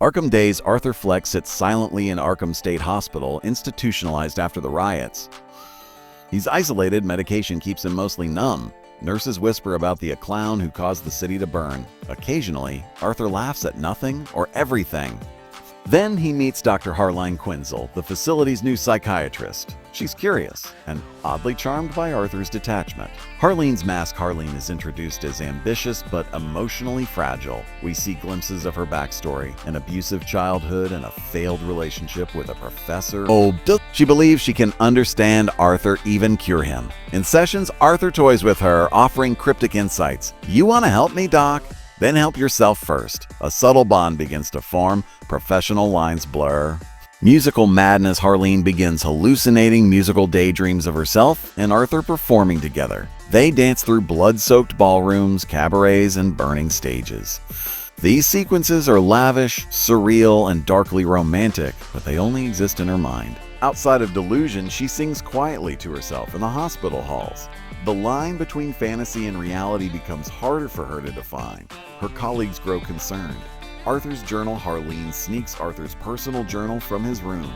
Arkham Days, Arthur Fleck sits silently in Arkham State Hospital, institutionalized after the riots. He's isolated, medication keeps him mostly numb. Nurses whisper about the clown who caused the city to burn. Occasionally, Arthur laughs at nothing or everything. Then he meets Dr. Harleen Quinzel, the facility's new psychiatrist. She's curious and oddly charmed by Arthur's detachment. Harleen's mask. Harleen is introduced as ambitious but emotionally fragile. We see glimpses of her backstory, an abusive childhood and a failed relationship with a professor. She believes she can understand Arthur, even cure him. In sessions, Arthur toys with her, offering cryptic insights. "You want to help me, Doc? Then help yourself first." A subtle bond begins to form, professional lines blur. Musical madness. Harleen begins hallucinating musical daydreams of herself and Arthur performing together. They dance through blood-soaked ballrooms, cabarets, and burning stages. These sequences are lavish, surreal, and darkly romantic, but they only exist in her mind. Outside of delusion, she sings quietly to herself in the hospital halls. The line between fantasy and reality becomes harder for her to define. Her colleagues grow concerned. Arthur's journal. Harleen sneaks Arthur's personal journal from his room.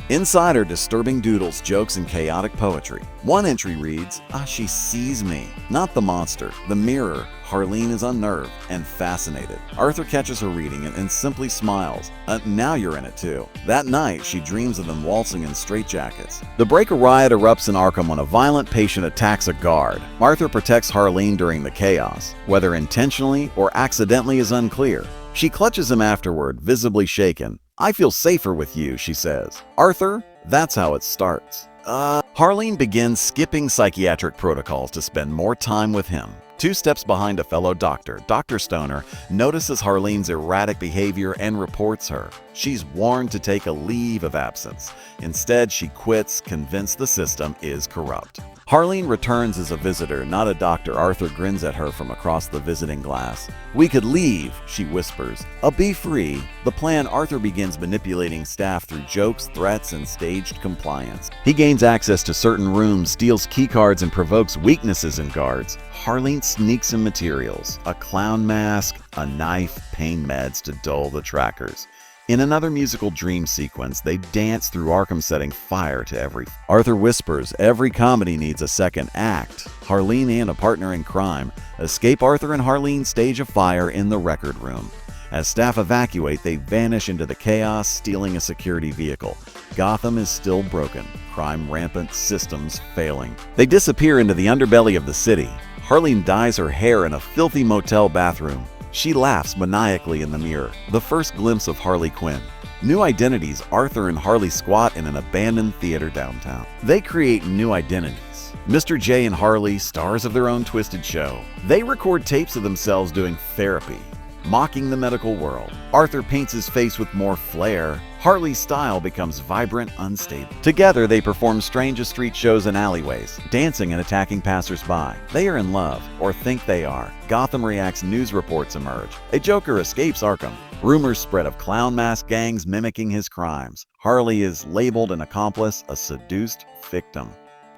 Inside are disturbing doodles, jokes, and chaotic poetry. One entry reads, "She sees me, not the monster, the mirror." Harleen is unnerved and fascinated. Arthur catches her reading and simply smiles. "Now you're in it too." That night, she dreams of them waltzing in straitjackets. The break. A riot erupts in Arkham when a violent patient attacks a guard. Arthur protects Harleen during the chaos. Whether intentionally or accidentally is unclear. She clutches him afterward, visibly shaken. "I feel safer with you," she says. Arthur, that's how it starts. Harleen begins skipping psychiatric protocols to spend more time with him. 2 steps behind a fellow doctor, Dr. Stoner, notices Harleen's erratic behavior and reports her. She's warned to take a leave of absence. Instead, she quits, convinced the system is corrupt. Harleen returns as a visitor, not a doctor. Arthur grins at her from across the visiting glass. "We could leave," she whispers. "Be free." The plan. Arthur begins manipulating staff through jokes, threats, and staged compliance. He gains access to certain rooms, steals keycards, and provokes weaknesses in guards. Harleen sneaks him materials, a clown mask, a knife, pain meds to dull the trackers. In another musical dream sequence, they dance through Arkham, setting fire to every. Arthur whispers, "Every comedy needs a second act." Harleen and a partner in crime escape Arthur and Harleen stage a fire in the record room. As staff evacuate, they vanish into the chaos, stealing a security vehicle. Gotham is still broken, crime rampant, systems failing. They disappear into the underbelly of the city. Harleen dyes her hair in a filthy motel bathroom. She laughs maniacally in the mirror, the first glimpse of Harley Quinn. New identities. Arthur and Harley squat in an abandoned theater downtown. They create new identities. Mr. J and Harley, stars of their own twisted show. They record tapes of themselves doing therapy, mocking the medical world. Arthur paints his face with more flair. Harley's style becomes vibrant, unstable. Together, they perform strangest street shows in alleyways, dancing and attacking passersby. They are in love, or think they are. Gotham reacts. News reports emerge. A Joker escapes Arkham. Rumors spread of clown mask gangs mimicking his crimes. Harley is labeled an accomplice, a seduced victim.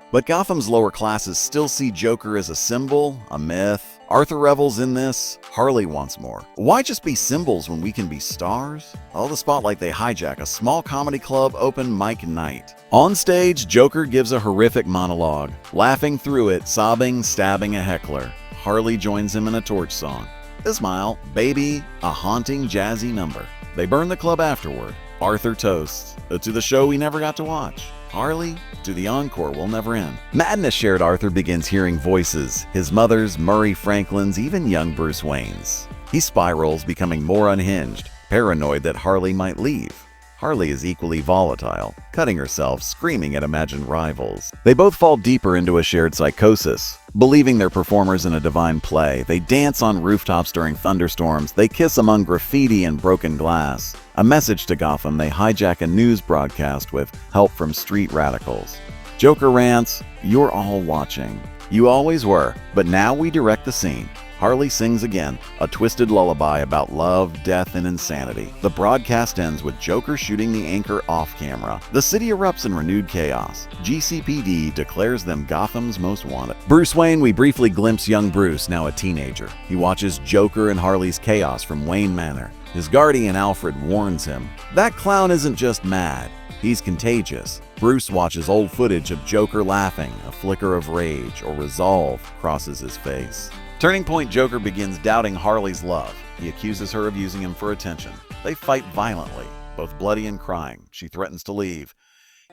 But Gotham's lower classes still see Joker as a symbol, a myth. Arthur revels in this. Harley wants more. Why just be symbols when we can be stars? The spotlight. They hijack a small comedy club open mic night. On stage, Joker gives a horrific monologue, laughing through it, sobbing, stabbing a heckler. Harley joins him in a torch song. Ismail, Baby, a haunting jazzy number. They burn the club afterward. Arthur toasts to the show we never got to watch. Harley, to the encore will never end. Madness shared. Arthur begins hearing voices, his mother's, Murray Franklin's, even young Bruce Wayne's. He spirals, becoming more unhinged, paranoid that Harley might leave. Harley is equally volatile, cutting herself, screaming at imagined rivals. They both fall deeper into a shared psychosis, believing they're performers in a divine play. They dance on rooftops during thunderstorms. They kiss among graffiti and broken glass. A message to Gotham. They hijack a news broadcast with help from street radicals. Joker rants, "You're all watching. You always were, but now we direct the scene." Harley sings again, a twisted lullaby about love, death, and insanity. The broadcast ends with Joker shooting the anchor off camera. The city erupts in renewed chaos. GCPD declares them Gotham's most wanted. Bruce Wayne. We briefly glimpse young Bruce, now a teenager. He watches Joker and Harley's chaos from Wayne Manor. His guardian Alfred warns him, that clown isn't just mad, he's contagious. Bruce watches old footage of Joker laughing, a flicker of rage or resolve crosses his face. Turning Point Joker begins doubting Harley's love. He accuses her of using him for attention. They fight violently, both bloody and crying. She threatens to leave.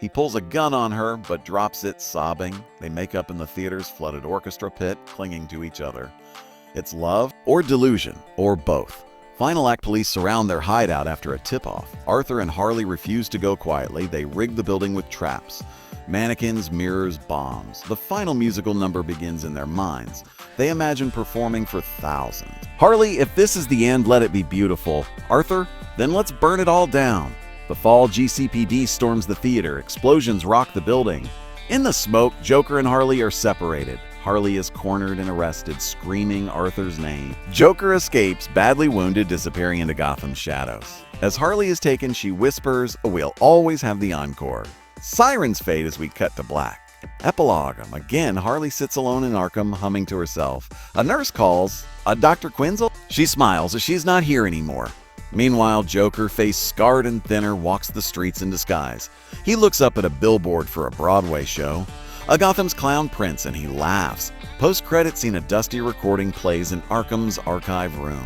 He pulls a gun on her, but drops it sobbing. They make up in the theater's flooded orchestra pit, clinging to each other. It's love or delusion, or both. Final Act police surround their hideout after a tip-off. Arthur and Harley refuse to go quietly. They rig the building with traps. Mannequins, mirrors, bombs. The final musical number begins in their minds. They imagine performing for thousands. Harley, if this is the end, let it be beautiful. Arthur, then let's burn it all down. The fall GCPD storms the theater. Explosions rock the building. In the smoke, Joker and Harley are separated. Harley is cornered and arrested, screaming Arthur's name. Joker escapes, badly wounded, disappearing into Gotham's shadows. As Harley is taken, she whispers, "We'll always have the encore." Sirens fade as we cut to black. Epilogue. Again, Harley sits alone in Arkham, humming to herself. A nurse calls. Dr. Quinzel? She smiles as she's not here anymore. Meanwhile, Joker, face scarred and thinner, walks the streets in disguise. He looks up at a billboard for a Broadway show. Gotham's Clown Prince, and he laughs. Post-credit scene, a dusty recording plays in Arkham's archive room.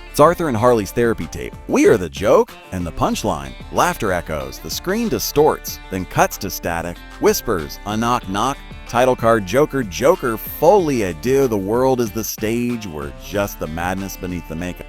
It's Arthur and Harley's therapy tape. "We are the joke," and the punchline. Laughter echoes. The screen distorts, then cuts to static. Whispers. A knock knock. Title card. Joker, Joker, Folie, adieu. The world is the stage. We're just the madness beneath the makeup.